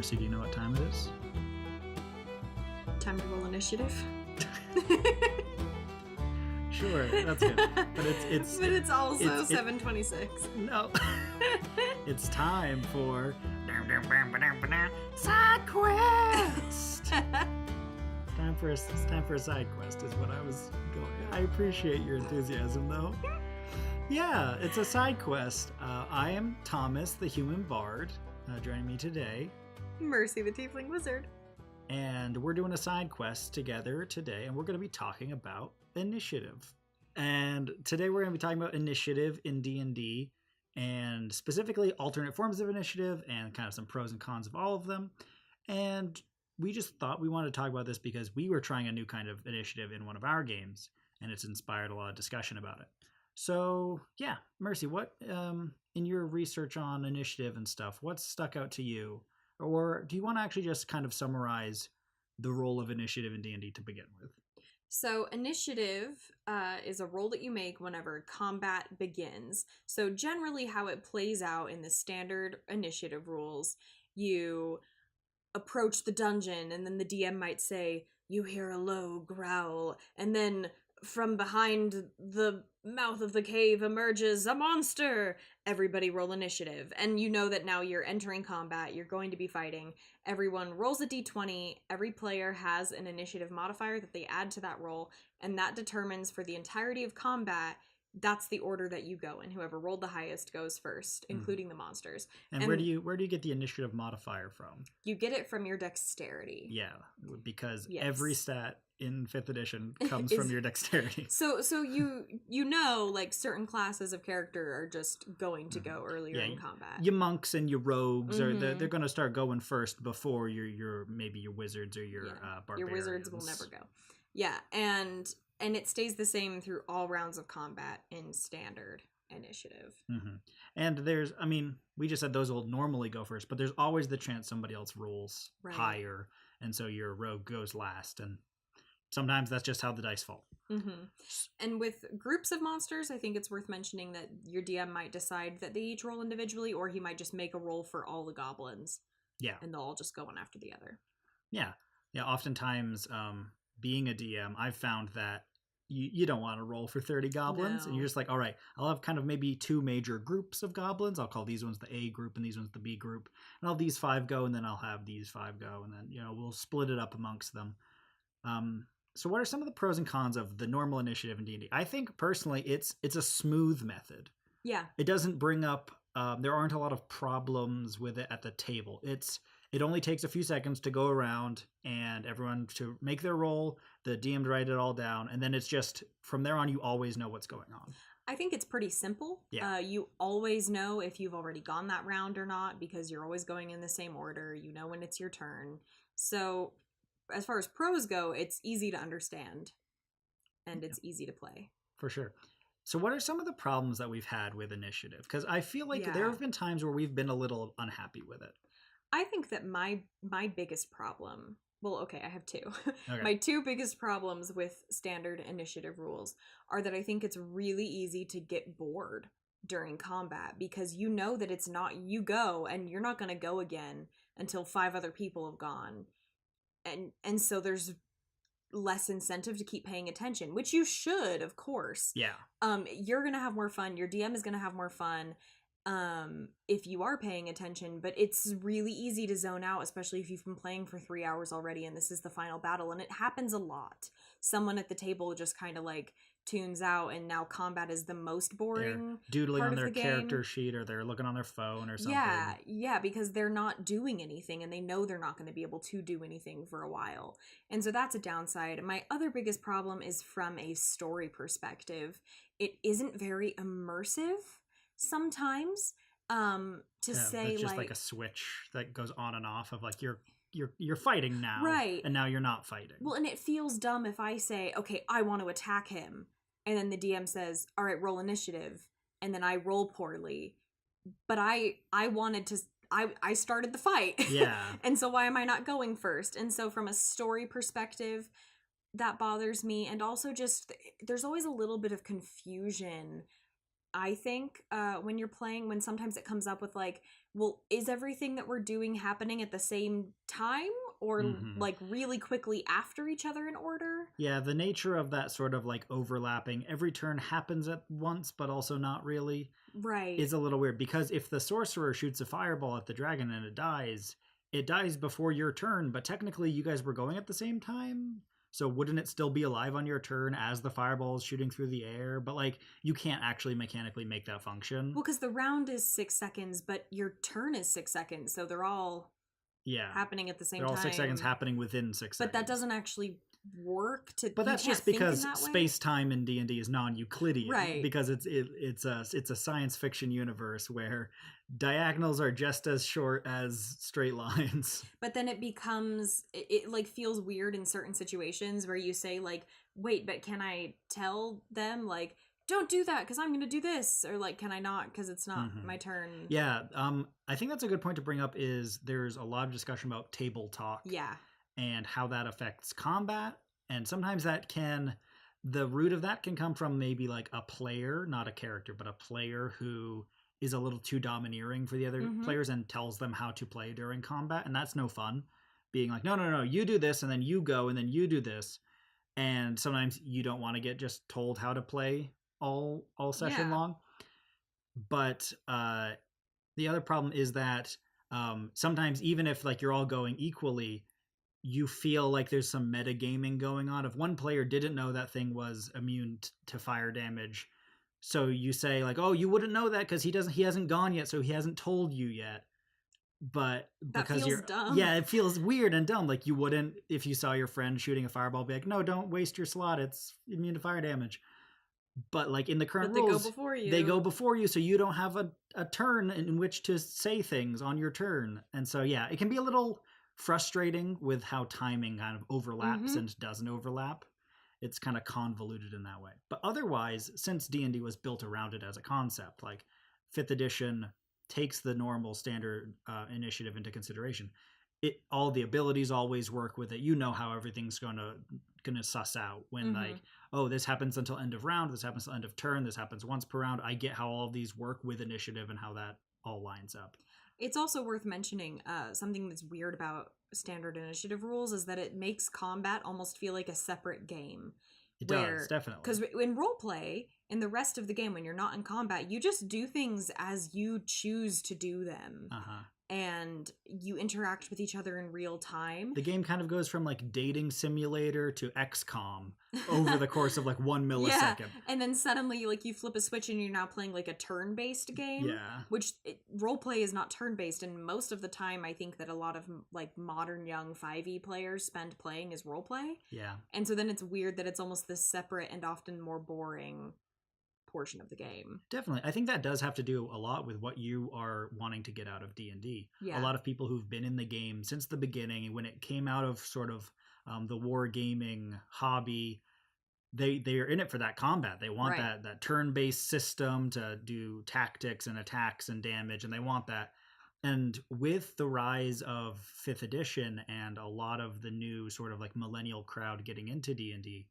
Mercy, do you know what time it is? Time to roll initiative. Sure, that's good. But it's also 7:26. No. It's time for side quest. It's time for a side quest is what I was going. I appreciate your enthusiasm though. Yeah, it's a side quest. I am Thomas, the human bard. Joining me today, Mercy, the tiefling wizard. And we're doing a side quest together today, and we're going to be talking about initiative. And today we're going to be talking about initiative in D&D, and specifically alternate forms of initiative and kind of some pros and cons of all of them. And we just thought we wanted to talk about this because we were trying a new kind of initiative in one of our games, and it's inspired a lot of discussion about it. So yeah, Mercy, what in your research on initiative and stuff, what's stuck out to you? Or do you want to actually just kind of summarize the role of initiative in D&D to begin with? So initiative is a roll that you make whenever combat begins. So generally how it plays out in the standard initiative rules, you approach the dungeon and then the DM might say, you hear a low growl, and then from behind the mouth of the cave emerges a monster. Everybody roll initiative. And you know that now you're entering combat. You're going to be fighting. Everyone rolls a d20. Every player has an initiative modifier that they add to that roll. And that determines for the entirety of combat, that's the order that you go in. Whoever rolled the highest goes first, including the monsters. And where do you get the initiative modifier from? You get it from your dexterity. Yeah, because every stat in 5th edition comes from your dexterity. So you know, like, certain classes of character are just going to go earlier in combat. Your monks and your rogues are they're going to start going first before your maybe your wizards or your barbarians. Your wizards will never go. Yeah, and it stays the same through all rounds of combat in standard initiative. Mm-hmm. And we just said those will normally go first, but there's always the chance somebody else rolls higher, and so your rogue goes last, and sometimes that's just how the dice fall. Mm-hmm. And with groups of monsters, I think it's worth mentioning that your DM might decide that they each roll individually, or he might just make a roll for all the goblins. Yeah. And they'll all just go one after the other. Yeah. Yeah, oftentimes, being a DM, I've found that you don't want to roll for 30 goblins. No. And you're just like, all right, I'll have kind of maybe 2 major groups of goblins. I'll call these ones the A group and these ones the B group. And I'll have these 5 go, and then I'll have these 5 go. And then, we'll split it up amongst them. So what are some of the pros and cons of the normal initiative in D&D? I think, personally, it's a smooth method. Yeah. It doesn't bring up, there aren't a lot of problems with it at the table. It only takes a few seconds to go around and everyone to make their roll, the DM to write it all down, and then it's just, from there on, you always know what's going on. I think it's pretty simple. Yeah. You always know if you've already gone that round or not, because you're always going in the same order. You know when it's your turn. So as far as pros go, it's easy to understand and it's easy to play. For sure. So what are some of the problems that we've had with initiative? Because I feel like there have been times where we've been a little unhappy with it. I think that my biggest problem, well, okay, I have 2. Okay. My 2 biggest problems with standard initiative rules are that I think it's really easy to get bored during combat, because you know that it's not, you go and you're not going to go again until 5 other people have gone. And so there's less incentive to keep paying attention, which you should, of course. Yeah. You're going to have more fun. Your DM is going to have more fun. If you are paying attention, but it's really easy to zone out, especially if you've been playing for 3 hours already and this is the final battle, and it happens a lot. Someone at the table just kind of like tunes out, and now combat is the most boring. They're doodling on their character sheet, or they're looking on their phone or something. Yeah, because they're not doing anything and they know they're not going to be able to do anything for a while. And so that's a downside. My other biggest problem is from a story perspective. It isn't very immersive sometimes, say, it's just like a switch that goes on and off of like you're fighting now, right? And now you're not fighting. Well, and it feels dumb if I say, okay, I want to attack him, and then the DM says, all right, roll initiative, and then I roll poorly, but I wanted to, I started the fight. Yeah. And so why am I not going first? And so from a story perspective, that bothers me. And also just, there's always a little bit of confusion I think, when you're playing, when sometimes it comes up with like, well, is everything that we're doing happening at the same time or like really quickly after each other in order? Yeah, the nature of that sort of like overlapping, every turn happens at once, but also not really, right, is a little weird. Because if the sorcerer shoots a fireball at the dragon and it dies before your turn, but technically you guys were going at the same time. So wouldn't it still be alive on your turn as the fireball is shooting through the air? But like you can't actually mechanically make that function. well, because the round is 6 seconds, but your turn is 6 seconds, so they're all happening at the same time. They're all 6 seconds happening within 6 seconds. But that doesn't actually work to. But that's just because space-time in D&D is non-Euclidean, right? Because it's a science fiction universe where diagonals are just as short as straight lines. But then it becomes it like feels weird in certain situations where you say like, wait, but can I tell them like, don't do that because I'm going to do this, or like, can I not because it's not my turn? Yeah, I think that's a good point to bring up. Is there's a lot of discussion about table talk. Yeah. And how that affects combat. And sometimes the root of that can come from maybe like a player, not a character, but a player who is a little too domineering for the other players and tells them how to play during combat. And that's no fun. Being like, no, you do this and then you go and then you do this. And sometimes you don't want to get just told how to play all session long. But the other problem is that sometimes even if like you're all going equally, you feel like there's some metagaming going on. If one player didn't know that thing was immune to fire damage, so you say like, oh, you wouldn't know that because he hasn't gone yet, so he hasn't told you yet. But that because feels dumb. Yeah, it feels weird and dumb. Like you wouldn't, if you saw your friend shooting a fireball, be like, no, don't waste your slot, it's immune to fire damage. But like in the current rules, they go before you, so you don't have a turn in which to say things on your turn. And so yeah, it can be a little frustrating with how timing kind of overlaps and doesn't overlap. It's kind of convoluted in that way. But otherwise, since D&D was built around it as a concept, like 5th edition takes the normal standard initiative into consideration. All the abilities always work with it. You know how everything's gonna suss out when like, oh, this happens until end of round, this happens until end of turn, this happens once per round. I get how all of these work with initiative and how that all lines up. It's also worth mentioning something that's weird about standard initiative rules is that it makes combat almost feel like a separate game. It does, definitely. Because in roleplay, in the rest of the game, when you're not in combat, you just do things as you choose to do them. And you interact with each other in real time. The game kind of goes from like dating simulator to XCOM over the course of like 1 millisecond. Yeah. And then suddenly like you flip a switch and you're now playing like a turn-based game. Yeah. Which roleplay is not turn-based, and most of the time I think that a lot of like modern young 5e players spend playing is roleplay. Yeah. And so then it's weird that it's almost this separate and often more boring portion of the game. Definitely. I think that does have to do a lot with what you are wanting to get out of D&D. Yeah. A lot of people who've been in the game since the beginning, when it came out of sort of the wargaming hobby, they are in it for that combat. They want that turn-based system to do tactics and attacks and damage, and they want that. And with the rise of 5th edition and a lot of the new sort of like millennial crowd getting into D&D,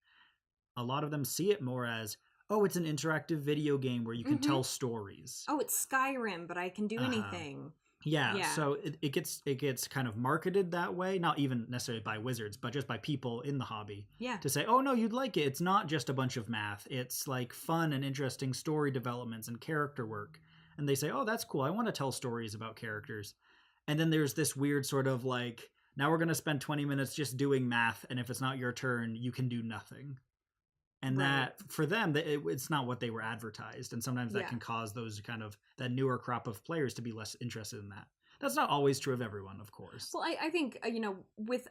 a lot of them see it more as, oh, it's an interactive video game where you can tell stories. Oh, it's Skyrim, but I can do anything. Yeah, so it gets kind of marketed that way, not even necessarily by wizards, but just by people in the hobby. Yeah. To say, oh no, you'd like it. It's not just a bunch of math. It's like fun and interesting story developments and character work. And they say, oh, that's cool. I want to tell stories about characters. And then there's this weird sort of like, now we're going to spend 20 minutes just doing math, and if it's not your turn, you can do nothing. And that, for them, it's not what they were advertised. And sometimes that can cause those kind of, that newer crop of players to be less interested in that. That's not always true of everyone, of course. Well, I think, with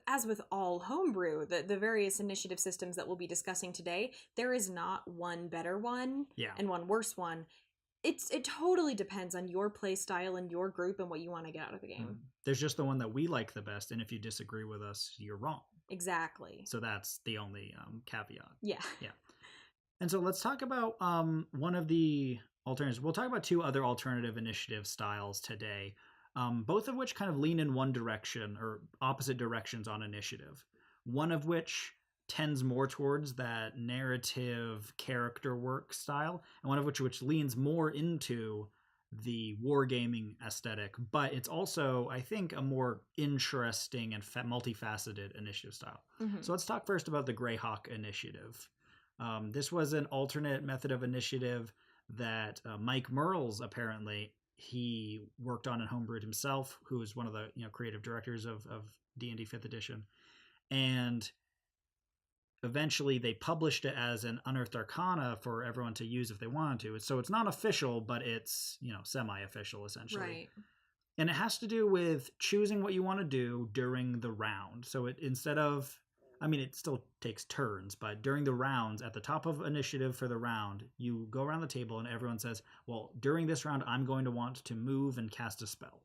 all homebrew, the various initiative systems that we'll be discussing today, there is not one better one and one worse one. It totally depends on your play style and your group and what you want to get out of the game. There's just the one that we like the best, and if you disagree with us, you're wrong. Exactly. So that's the only caveat. Yeah. And so let's talk about one of the alternatives. We'll talk about 2 other alternative initiative styles today, both of which kind of lean in one direction or opposite directions on initiative. One of which tends more towards that narrative character work style, and one of which leans more into the wargaming aesthetic, but it's also, I think, a more interesting and multifaceted initiative style. So let's talk first about the Greyhawk initiative. This was an alternate method of initiative that Mike Merles, apparently, he worked on and homebrewed himself, who is one of the creative directors of D&D 5th edition. And eventually they published it as an Unearthed Arcana for everyone to use if they wanted to. So it's not official, but it's, semi-official essentially. Right. And it has to do with choosing what you want to do during the round. So it still takes turns, but during the rounds, at the top of initiative for the round, you go around the table and everyone says, well, during this round, I'm going to want to move and cast a spell.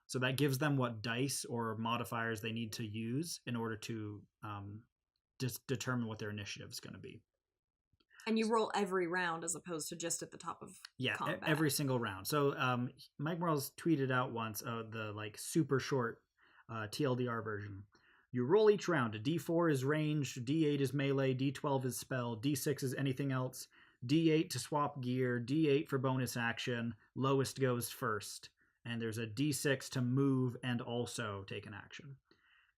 So that gives them what dice or modifiers they need to use in order to just determine what their initiative is going to be. And you roll every round as opposed to just at the top of combat. Every single round. So Mike Morales tweeted out once the super short TLDR version. You roll each round. A D4 is ranged, D8 is melee, D12 is spell, D6 is anything else, D8 to swap gear, D8 for bonus action, lowest goes first. And there's a D6 to move and also take an action.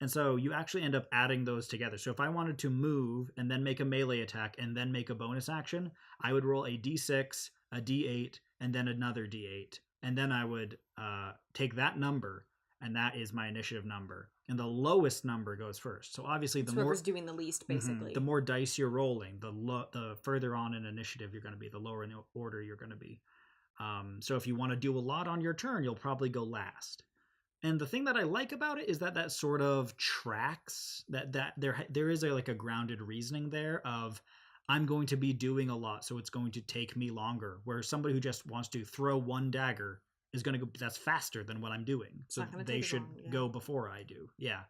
And so you actually end up adding those together. So if I wanted to move and then make a melee attack and then make a bonus action, I would roll a D6, a D8, and then another D8. And then I would take that number, and that is my initiative number. And the lowest number goes first. So obviously whoever's doing the least, basically. The more dice you're rolling, the further on in initiative you're going to be, the lower in the order you're going to be. So if you want to do a lot on your turn, you'll probably go last. And the thing that I like about it is that sort of tracks, that there is a grounded reasoning there of, I'm going to be doing a lot, so it's going to take me longer. Where somebody who just wants to throw one dagger is going to go, that's faster than what I'm doing. So they should go before I do. Yeah.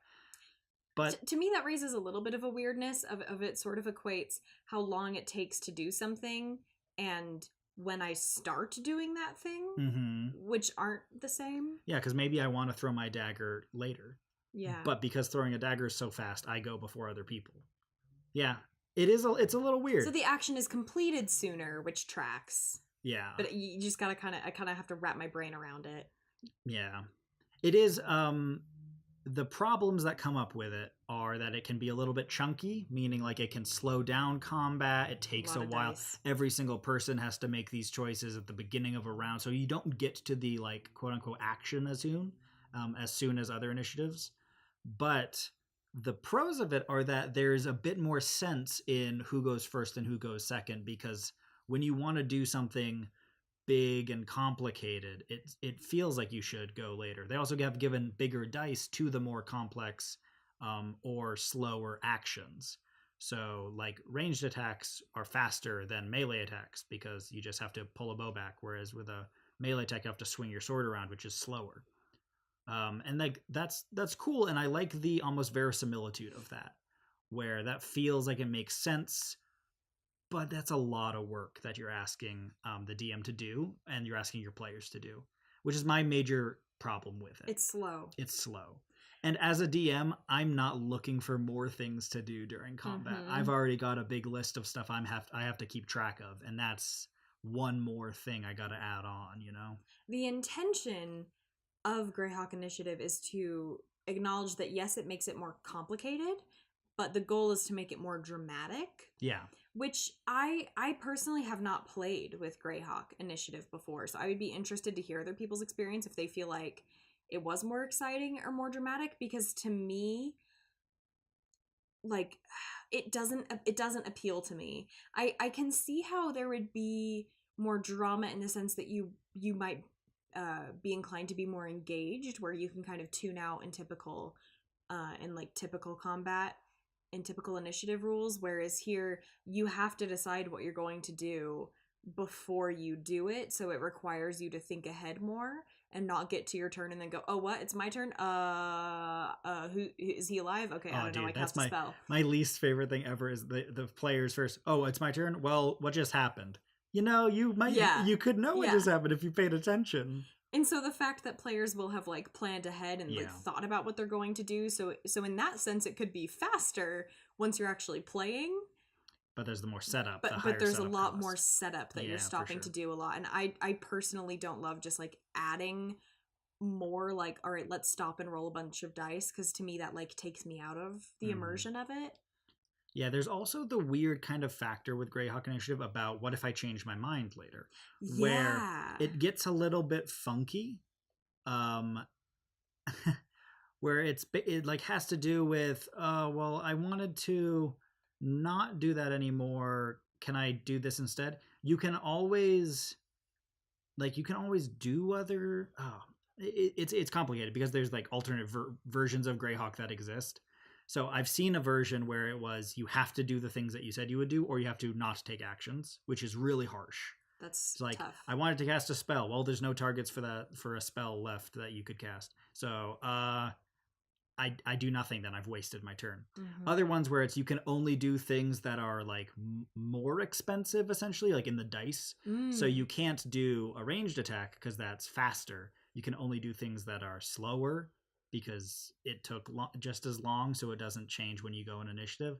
But to me, that raises a little bit of a weirdness of it sort of equates how long it takes to do something and when I start doing that thing, which aren't the same. Yeah, because maybe I want to throw my dagger later. Yeah. But because throwing a dagger is so fast, I go before other people. Yeah, it's a little weird. So the action is completed sooner, which tracks. Yeah. But you just gotta I kind of have to wrap my brain around it. Yeah. It is, the problems that come up with it are that it can be a little bit chunky, meaning it can slow down combat. It takes a while. Dice. Every single person has to make these choices at the beginning of a round, so you don't get to the quote unquote action as soon as other initiatives. But the pros of it are that there's a bit more sense in who goes first and who goes second, because when you want to do something big and complicated, it feels like you should go later. They also have given bigger dice to the more complex or slower actions. So ranged attacks are faster than melee attacks because you just have to pull a bow back, whereas with a melee attack you have to swing your sword around, which is slower. And that's cool, and I like the almost verisimilitude of that, where that feels like it makes sense. But that's a lot of work that you're asking the DM to do, and you're asking your players to do, which is my major problem with it. It's slow. And as a DM, I'm not looking for more things to do during combat. I've already got a big list of stuff I have to keep track of, and that's one more thing I got to add on, The intention of Greyhawk Initiative is to acknowledge that, yes, it makes it more complicated, but the goal is to make it more dramatic. Yeah. Which I personally have not played with Greyhawk Initiative before, so I would be interested to hear other people's experience if they feel like it was more exciting or more dramatic, because to me, it doesn't appeal to me. I can see how there would be more drama in the sense that you might be inclined to be more engaged, where you can kind of tune out in typical combat and typical initiative rules, whereas here you have to decide what you're going to do before you do it, so it requires you to think ahead more and not get to your turn and then go, oh, what? It's my turn? Who is he alive? Okay, I don't know, I cast a spell. My least favorite thing ever is the players first. Oh, it's my turn? Well, what just happened? You could know what just happened if you paid attention. And so the fact that players will have planned ahead and thought about what they're going to do, so in that sense it could be faster once you're actually playing. But there's the more setup. But there's a lot cost. more setup that you're stopping to do a lot. And I personally don't love just like adding more like, all right, let's stop and roll a bunch of dice, because to me that like takes me out of the immersion of it. Yeah, there's also the weird kind of factor with Greyhawk Initiative about what if I change my mind later, where it gets a little bit funky, where it like has to do with well, I wanted to not do that anymore. Can I do this instead? You can always do other. It's complicated because there's like alternate versions of Greyhawk that exist. So I've seen a version where it was you have to do the things that you said you would do, or you have to not take actions, which is really harsh. That's like tough. I wanted to cast a spell. Well, there's no targets for a spell left that you could cast. So I do nothing, then I've wasted my turn. Other ones where it's you can only do things that are like more expensive, essentially, like in the dice. So you can't do a ranged attack because that's faster. You can only do things that are slower because it took just as long, so it doesn't change when you go in initiative.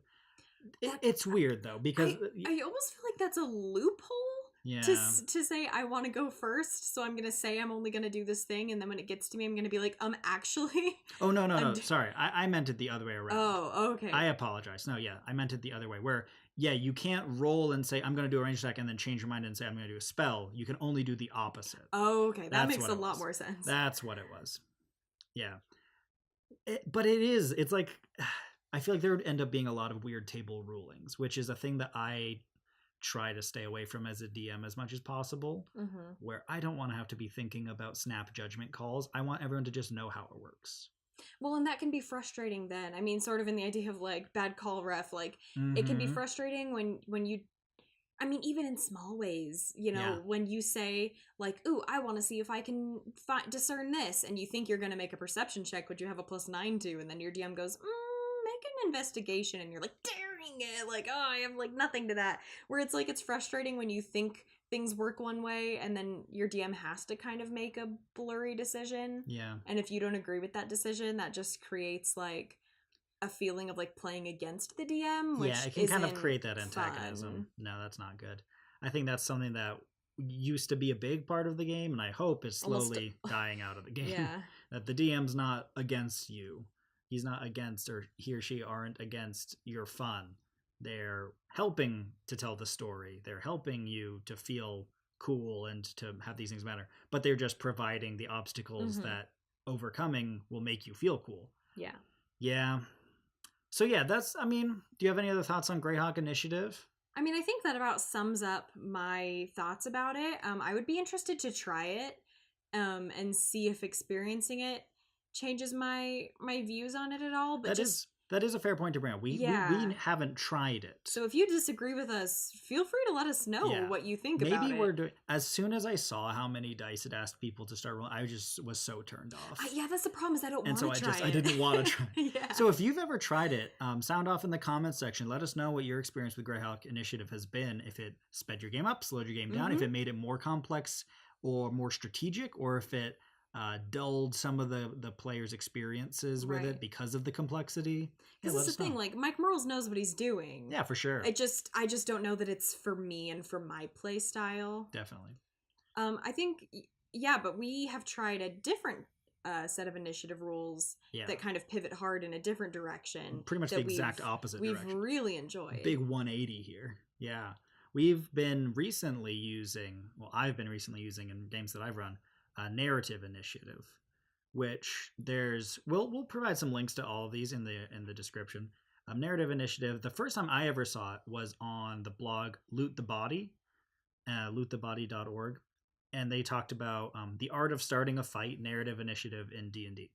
It's weird though, because I almost feel like that's a loophole. Yeah. To say I want to go first, so I'm gonna say I'm only gonna do this thing, and then when it gets to me, I'm gonna be like, actually. Oh no! Sorry, I meant it the other way around. Oh, okay. I apologize. No, yeah, I meant it the other way. Where you can't roll and say I'm gonna do a ranged attack and then change your mind and say I'm gonna do a spell. You can only do the opposite. Oh, okay, that makes a lot more sense. That's what it was. Yeah, but it's like I feel like there would end up being a lot of weird table rulings, which is a thing that I try to stay away from as a DM as much as possible, where I don't want to have to be thinking about snap judgment calls. I want everyone to just know how it works. Well, and that can be frustrating then. I mean, sort of in the idea of like bad call ref, like it can be frustrating when you, I mean, even in small ways, when you say like, ooh, I want to see if I can discern this, and you think you're going to make a perception check, which you have a +9 to, and then your DM goes, make an investigation, and you're like, it, like, oh, I have like nothing to that, where it's like it's frustrating when you think things work one way and then your DM has to kind of make a blurry decision, and if you don't agree with that decision, that just creates like a feeling of like playing against the DM, which it can kind of create that antagonism. Fun. No, that's not good. I think that's something that used to be a big part of the game, and I hope is slowly dying out of the game. That the DM's not against you. He's not against, or he or she aren't against your fun. They're helping to tell the story. They're helping you to feel cool and to have these things matter. But they're just providing the obstacles that overcoming will make you feel cool. Yeah. So that's, I mean, do you have any other thoughts on Greyhawk Initiative? I mean, I think that about sums up my thoughts about it. I would be interested to try it and see if experiencing it changes my views on it at all. But that is a fair point to bring up. We haven't tried it. So if you disagree with us, feel free to let us know what you think about it. Maybe we're doing. As soon as I saw how many dice it asked people to start rolling, I just was so turned off. That's the problem, is I don't want to try it. I didn't want to try it. So if you've ever tried it, sound off in the comments section. Let us know what your experience with Greyhawk Initiative has been. If it sped your game up, slowed your game down, if it made it more complex or more strategic, or if it dulled some of the players' experiences with it because of the complexity. Because this is the thing, like Mike Mearls knows what he's doing. Yeah, for sure. I just don't know that it's for me and for my play style. Definitely. I think but we have tried a different set of initiative rules that kind of pivot hard in a different direction. Pretty much the exact opposite direction. We've really enjoyed. Big 180 here. Yeah. I've been recently using in games that I've run, narrative initiative, which we'll provide some links to all of these in the description. Narrative initiative, the first time I ever saw it was on the blog Loot the Body, lootthebody.org, and they talked about the art of starting a fight, narrative initiative in D&D.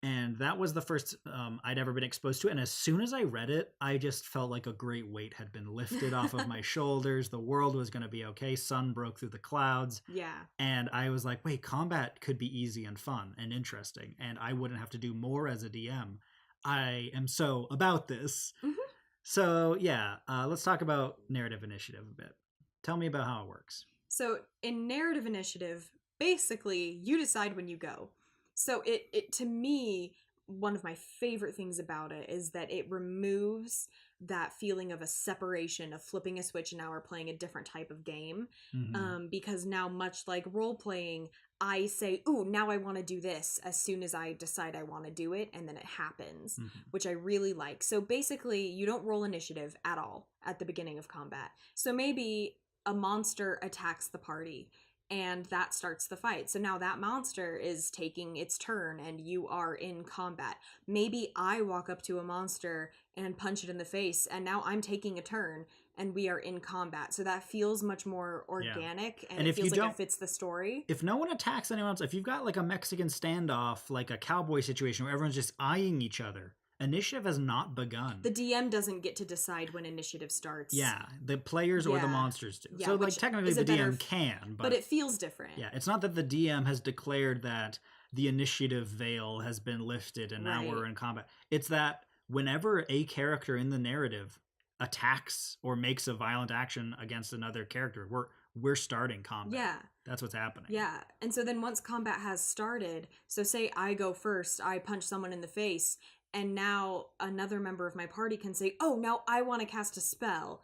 And that was the first I'd ever been exposed to it. And as soon as I read it, I just felt like a great weight had been lifted off of my shoulders. The world was going to be okay. Sun broke through the clouds. Yeah. And I was like, wait, combat could be easy and fun and interesting. And I wouldn't have to do more as a DM. I am so about this. So let's talk about narrative initiative a bit. Tell me about how it works. So in narrative initiative, basically you decide when you go. So it to me, one of my favorite things about it is that it removes that feeling of a separation, of flipping a switch and now we're playing a different type of game. Because now, much like role playing, I say, ooh, now I want to do this as soon as I decide I want to do it, and then it happens, which I really like. So basically, you don't roll initiative at all at the beginning of combat. So maybe a monster attacks the party, and that starts the fight. So now that monster is taking its turn and you are in combat. Maybe I walk up to a monster and punch it in the face, and now I'm taking a turn and we are in combat. So that feels much more organic, and it feels like it fits the story. If no one attacks anyone else, if you've got like a Mexican standoff, like a cowboy situation where everyone's just eyeing each other, initiative has not begun. The DM doesn't get to decide when initiative starts. Yeah, the players or the monsters do. Yeah, so like technically the DM can, but it feels different. Yeah, it's not that the DM has declared that the initiative veil has been lifted and now we're in combat. It's that whenever a character in the narrative attacks or makes a violent action against another character, we're starting combat. Yeah. That's what's happening. Yeah. And so then once combat has started, so say I go first, I punch someone in the face, and now another member of my party can say, oh, now I want to cast a spell.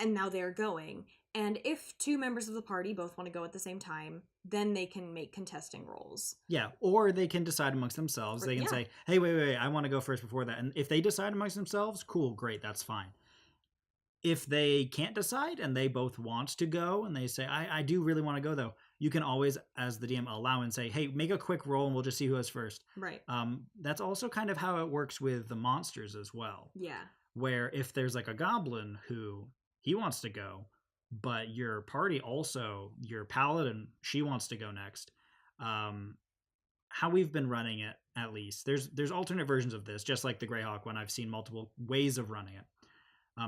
And now they're going. And if two members of the party both want to go at the same time, then they can make contesting rolls. Yeah, or they can decide amongst themselves. They can say, hey, wait, I want to go first before that. And if they decide amongst themselves, cool, great, that's fine. If they can't decide and they both want to go and they say, I do really want to go, though, you can always, as the DM, allow and say, hey, make a quick roll and we'll just see who has first. Right. That's also kind of how it works with the monsters as well. Yeah. Where if there's like a goblin who he wants to go, but your party also, your paladin, she wants to go next. How we've been running it, at least, there's alternate versions of this, just like the Greyhawk one. I've seen multiple ways of running it.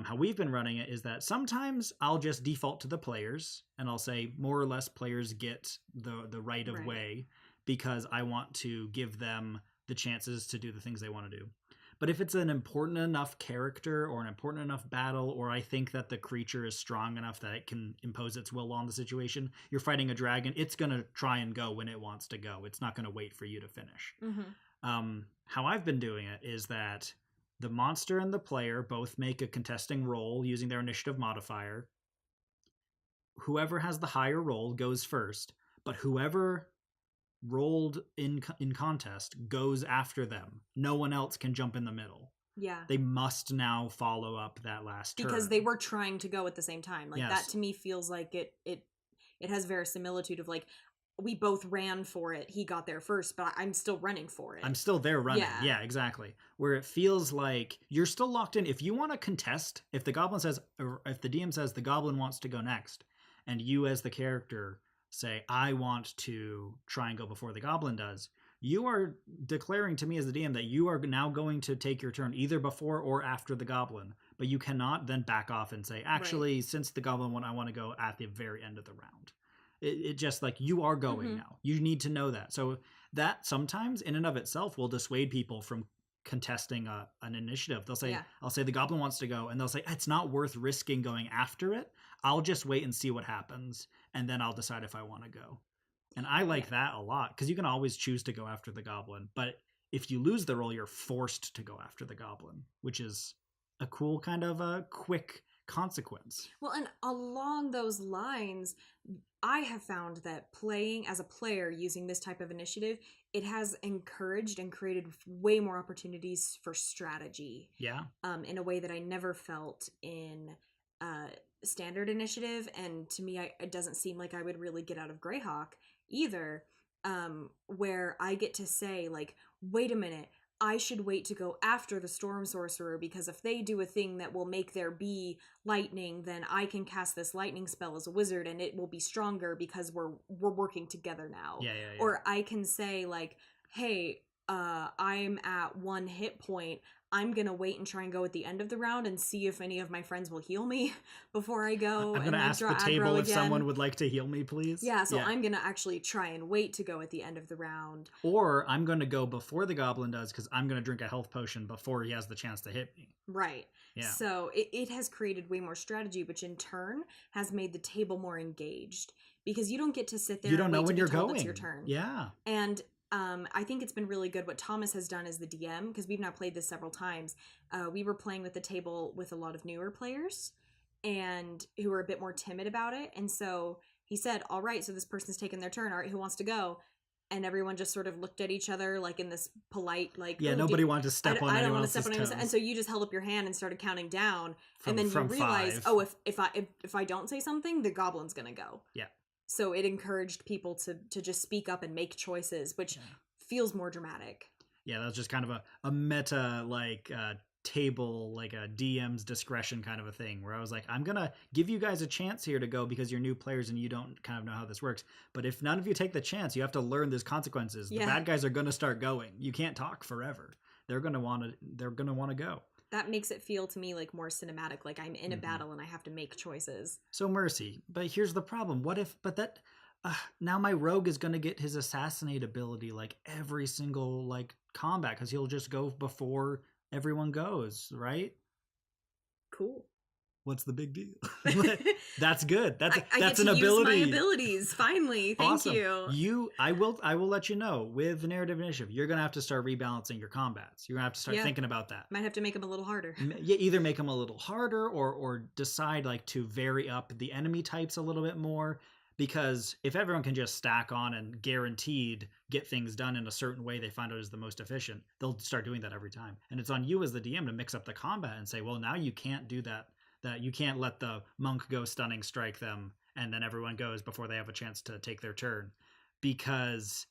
How we've been running it is that sometimes I'll just default to the players and I'll say more or less players get the right of way because I want to give them the chances to do the things they want to do. But if it's an important enough character or an important enough battle, or I think that the creature is strong enough that it can impose its will on the situation, you're fighting a dragon, it's going to try and go when it wants to go. It's not going to wait for you to finish. How I've been doing it is that the monster and the player both make a contesting roll using their initiative modifier. Whoever has the higher roll goes first, but whoever rolled in contest goes after them. No one else can jump in the middle. Yeah. They must now follow up that last turn. Because they were trying to go at the same time. Like that to me feels like it has verisimilitude of like, we both ran for it. He got there first, but I'm still running for it. I'm still there running. Yeah, exactly. Where it feels like you're still locked in. If you want to contest, if the goblin says, or if the DM says the goblin wants to go next, and you as the character say, I want to try and go before the goblin does, you are declaring to me as the DM that you are now going to take your turn either before or after the goblin. But you cannot then back off and say, actually, since the goblin won, I want to go at the very end of the round. It just like you are going now. You need to know that. So that sometimes in and of itself will dissuade people from contesting an initiative. They'll say, I'll say the goblin wants to go, and they'll say, it's not worth risking going after it. I'll just wait and see what happens, and then I'll decide if I want to go. And I like that a lot because you can always choose to go after the goblin. But if you lose the roll, you're forced to go after the goblin, which is a cool kind of a quick consequence. Well, and along those lines, I have found that playing as a player using this type of initiative, it has encouraged and created way more opportunities for strategy. Yeah. In a way that I never felt in standard initiative. And to me, it doesn't seem like I would really get out of Greyhawk either, where I get to say, like, wait a minute, I should wait to go after the Storm Sorcerer, because if they do a thing that will make there be lightning, then I can cast this lightning spell as a wizard and it will be stronger because we're working together now. Yeah. Or I can say, like, hey, I'm at 1 hit point. I'm going to wait and try and go at the end of the round and see if any of my friends will heal me before I go. I'm going to ask the table if someone would like to heal me, please. Yeah, so I'm going to actually try and wait to go at the end of the round. Or I'm going to go before the goblin does because I'm going to drink a health potion before he has the chance to hit me. Right. Yeah. So it has created way more strategy, which in turn has made the table more engaged because you don't get to sit there you don't and know wait when to you're be told going. It's your turn. Yeah. And I think it's been really good what Thomas has done as the DM, because we've now played this several times. We were playing with the table with a lot of newer players and who were a bit more timid about it. And so he said, all right, so this person's taken their turn. All right, who wants to go? And everyone just sort of looked at each other like in this polite, like, yeah, nobody wanted to step on anyone else's toes. I don't want to step on anyone. And so you just held up your hand and started counting down. And then you realize, 5. Oh, if I don't say something, the goblin's going to go. Yeah. So it encouraged people to just speak up and make choices, which feels more dramatic. Yeah, that was just kind of a meta, like, table, like a DM's discretion kind of a thing, where I was like, I'm gonna give you guys a chance here to go because you're new players and you don't kind of know how this works, but if none of you take the chance, you have to learn there's consequences. The bad guys are gonna start going. You can't talk forever. They're gonna want to go. That makes it feel to me like more cinematic, like I'm in a battle and I have to make choices. So mercy, but here's the problem. What if now my rogue is going to get his assassinate ability like every single like combat, because he'll just go before everyone goes, right? Cool. What's the big deal? That's good. That's an ability. Use my abilities finally. Thank awesome. you. I will let you know, with narrative initiative, you're gonna have to start rebalancing your combats. You're gonna have to start thinking about that. Might have to make them a little harder. Yeah, either make them a little harder or decide like to vary up the enemy types a little bit more. Because if everyone can just stack on and guaranteed get things done in a certain way they find out is the most efficient, they'll start doing that every time. And it's on you as the DM to mix up the combat and say, well, now you can't do that. That you can't let the monk go stunning strike them and then everyone goes before they have a chance to take their turn, because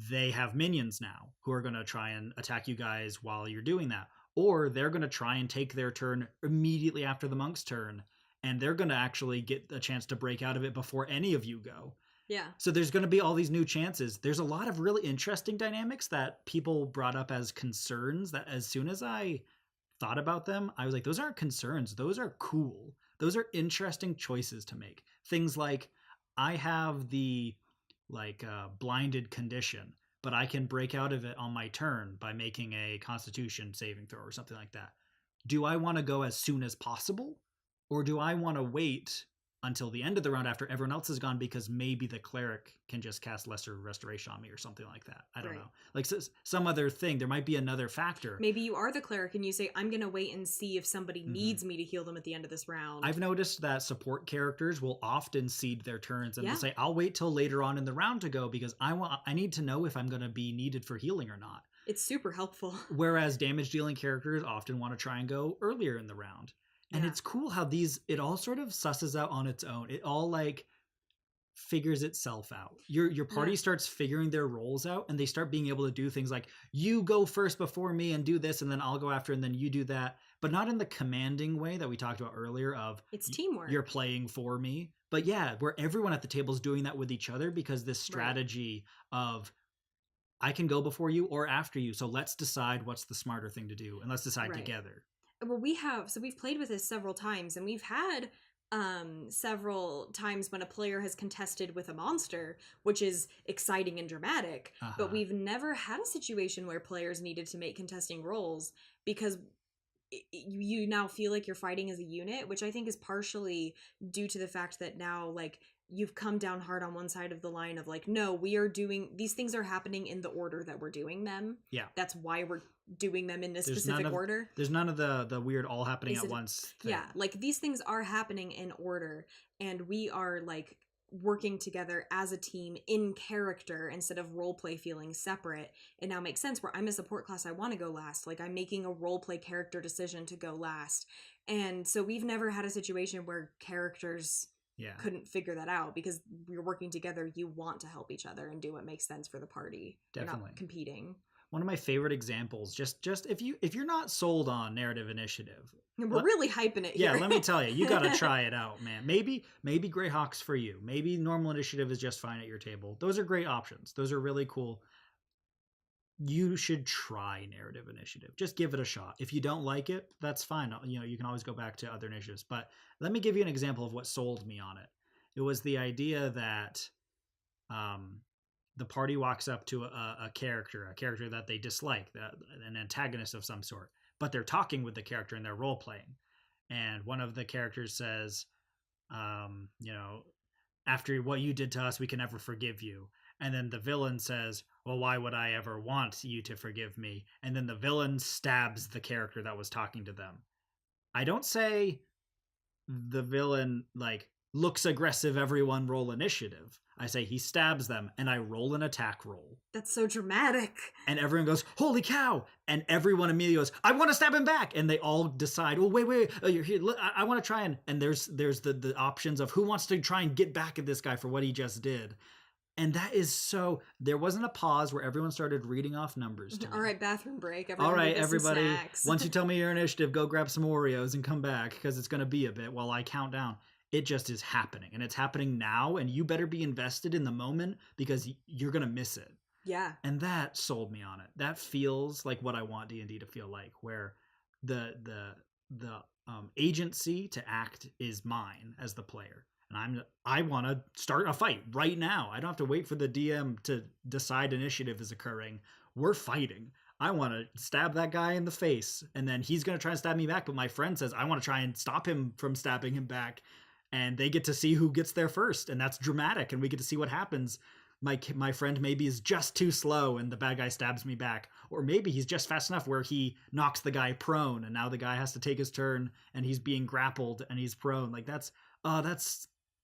they have minions now who are going to try and attack you guys while you're doing that. Or they're going to try and take their turn immediately after the monk's turn, and they're going to actually get a chance to break out of it before any of you go. Yeah. So there's going to be all these new chances. There's a lot of really interesting dynamics that people brought up as concerns that as soon as I thought about them, I was like, those aren't concerns. Those are cool. Those are interesting choices to make. Things like, I have the blinded condition, but I can break out of it on my turn by making a Constitution saving throw or something like that. Do I want to go as soon as possible? Or do I want to wait until the end of the round after everyone else is gone, because maybe the cleric can just cast lesser restoration on me or something like that? I don't know. Like some other thing. There might be another factor. Maybe you are the cleric and you say, I'm going to wait and see if somebody needs me to heal them at the end of this round. I've noticed that support characters will often cede their turns and they'll say, I'll wait till later on in the round to go because I need to know if I'm going to be needed for healing or not. It's super helpful. Whereas damage dealing characters often want to try and go earlier in the round. And it's cool how it all sort of susses out on its own. It all like figures itself out. Your party starts figuring their roles out, and they start being able to do things like, you go first before me and do this, and then I'll go after, and then you do that. But not in the commanding way that we talked about earlier of it's teamwork. You're playing for me. But yeah, where everyone at the table is doing that with each other, because this strategy of I can go before you or after you. So let's decide what's the smarter thing to do, and let's decide together. Well, we've played with this several times, and we've had several times when a player has contested with a monster, which is exciting and dramatic, but we've never had a situation where players needed to make contesting rolls, because you now feel like you're fighting as a unit, which I think is partially due to the fact that now, like, you've come down hard on one side of the line of like, no, we are doing these things are happening in the order that we're doing them. Yeah. That's why we're doing them in a specific order. There's none of the weird all happening at once thing. Yeah. Like, these things are happening in order, and we are like working together as a team in character instead of role play feeling separate. It now makes sense where I'm a support class. I want to go last. Like, I'm making a role play character decision to go last. And so we've never had a situation where characters couldn't figure that out, because we're working together. You want to help each other and do what makes sense for the party. Definitely. You're not competing. One of my favorite examples, just if you're not sold on narrative initiative, we're really hyping it here. Yeah, let me tell you, you got to try it out, man. Maybe Greyhawk's for you. Maybe normal initiative is just fine at your table. Those are great options. Those are really cool. You should try narrative initiative. Just give it a shot. If you don't like it, that's fine. You can always go back to other initiatives. But let me give you an example of what sold me on it. It was the idea that the party walks up to a character that they dislike, an antagonist of some sort, but they're talking with the character and they're role playing. And one of the characters says, after what you did to us, we can never forgive you. And then the villain says, well, why would I ever want you to forgive me? And then the villain stabs the character that was talking to them. I don't say the villain like looks aggressive, everyone roll initiative. I say he stabs them and I roll an attack roll. That's so dramatic. And everyone goes, holy cow. And everyone immediately goes, I want to stab him back. And they all decide, oh, wait, oh, you're here. I want to try and there's the options of who wants to try and get back at this guy for what he just did. And that is so, there wasn't a pause where everyone started reading off numbers to me. All right, bathroom break. All right, everybody, once you tell me your initiative, go grab some Oreos and come back because it's going to be a bit while I count down. It just is happening, and it's happening now, and you better be invested in the moment because you're going to miss it. Yeah. And that sold me on it. That feels like what I want D&D to feel like, where the agency to act is mine as the player. And I want to start a fight right now. I don't have to wait for the DM to decide initiative is occurring. We're fighting. I want to stab that guy in the face, and then he's going to try and stab me back. But my friend says, I want to try and stop him from stabbing him back. And they get to see who gets there first. And that's dramatic. And we get to see what happens. My friend maybe is just too slow and the bad guy stabs me back. Or maybe he's just fast enough where he knocks the guy prone. And now the guy has to take his turn and he's being grappled and he's prone. Like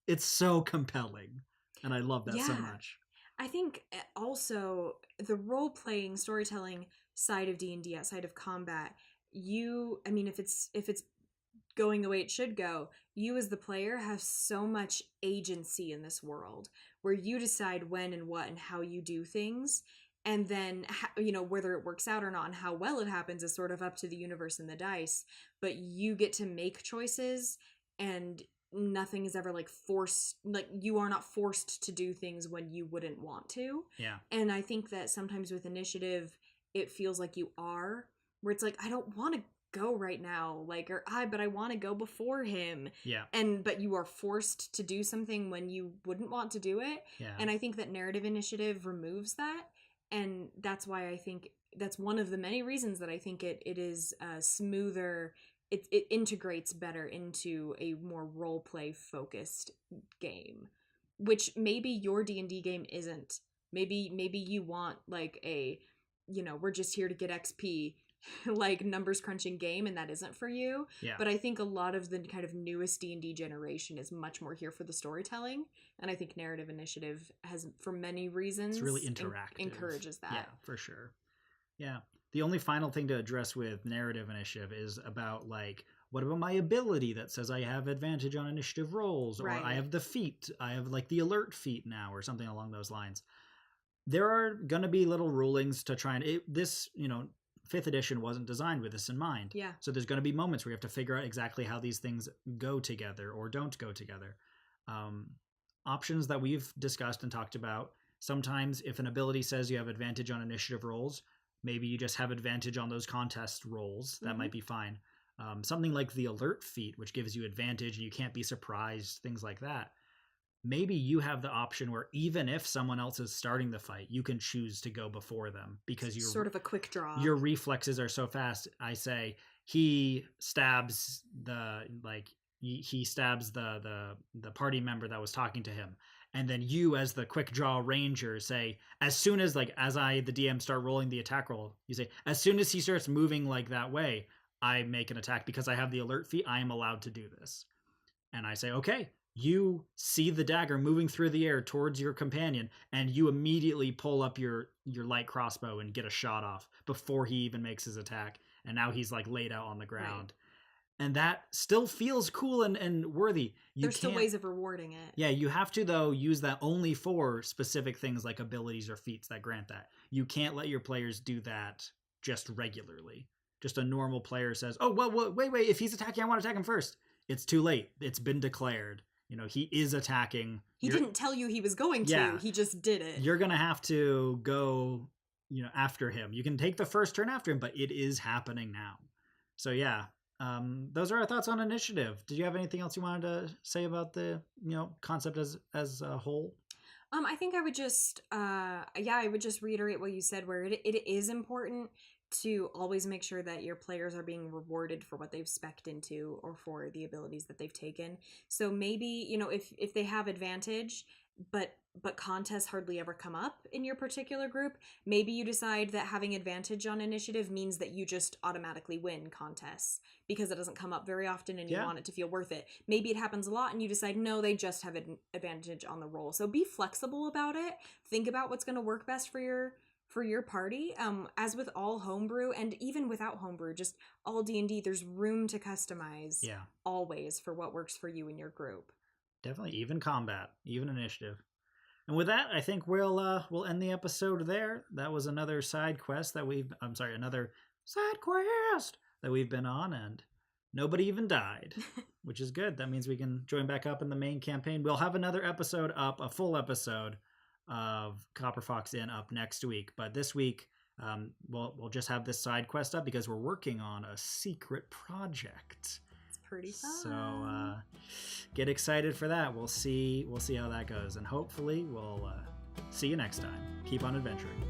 it's so compelling. And I love that so much. I think also the role-playing storytelling side of D&D outside of combat, if it's going the way it should go, you as the player have so much agency in this world where you decide when and what and how you do things. And then, whether it works out or not and how well it happens is sort of up to the universe and the dice. But you get to make choices, and nothing is ever forced. You are not forced to do things when you wouldn't want to. Yeah. And I think that sometimes with initiative, it feels like you are, where it's I don't want to go right now, but I want to go before him. Yeah. But you are forced to do something when you wouldn't want to do it. Yeah. And I think that narrative initiative removes that. And that's why I think that's one of the many reasons that I think it is smoother. It integrates better into a more role play focused game, which maybe your D&D game isn't. Maybe you want we're just here to get XP, numbers crunching game, and that isn't for you. Yeah. But I think a lot of the kind of newest D&D generation is much more here for the storytelling, and I think narrative initiative has, for many reasons, it's really interactive. Encourages that. Yeah, for sure. Yeah. The only final thing to address with narrative initiative is about what about my ability that says I have advantage on initiative rolls, or right. I have the feat, I have the alert feat now, or something along those lines. There are going to be little rulings to try and this 5th edition wasn't designed with this in mind. Yeah. So there's going to be moments where you have to figure out exactly how these things go together or don't go together. Options that we've discussed and talked about, sometimes if an ability says you have advantage on initiative rolls, maybe you just have advantage on those contest rolls. That might be fine. Something like the alert feat, which gives you advantage and you can't be surprised, things like that. Maybe you have the option where even if someone else is starting the fight, you can choose to go before them because you're sort of a quick draw. Your reflexes are so fast. I say he stabs the party member that was talking to him. And then you, as the quick draw ranger, say, as soon as as I, the DM, start rolling the attack roll, you say, as soon as he starts moving that way, I make an attack because I have the alert feat. I am allowed to do this. And I say, okay, you see the dagger moving through the air towards your companion, and you immediately pull up your light crossbow and get a shot off before he even makes his attack. And now he's laid out on the ground. Right. And that still feels cool and worthy. There's still ways of rewarding it. Yeah, you have to, though, use that only for specific things like abilities or feats that grant that. You can't let your players do that just regularly. Just a normal player says, oh, well, wait, if he's attacking, I want to attack him first. It's too late. It's been declared. He is attacking. He didn't tell you he was going to. Yeah, he just did it. You're going to have to go, after him. You can take the first turn after him, but it is happening now. So, yeah. Those are our thoughts on initiative. Did you have anything else you wanted to say about the concept as a whole? I think I would just I would just reiterate what you said, where it is important to always make sure that your players are being rewarded for what they've spec'd into or for the abilities that they've taken. So maybe, you know, if they have advantage, but contests hardly ever come up in your particular group, maybe you decide that having advantage on initiative means that you just automatically win contests because it doesn't come up very often and you want it to feel worth it. Maybe it happens a lot and you decide, no, they just have an advantage on the roll. So be flexible about it. Think about what's going to work best for your party. As with all homebrew, and even without homebrew, just all D&D, there's room to customize always for what works for you and your group. Definitely, even combat, even initiative. And with that, I think we'll end the episode there. That was another side quest that another side quest that we've been on, and nobody even died, which is good. That means we can join back up in the main campaign. We'll have another episode up, a full episode of Copper Fox Inn up next week. But this week, we'll just have this side quest up because we're working on a secret project. Pretty fun. So get excited for that. We'll see how that goes, and hopefully we'll see you next time. Keep on adventuring.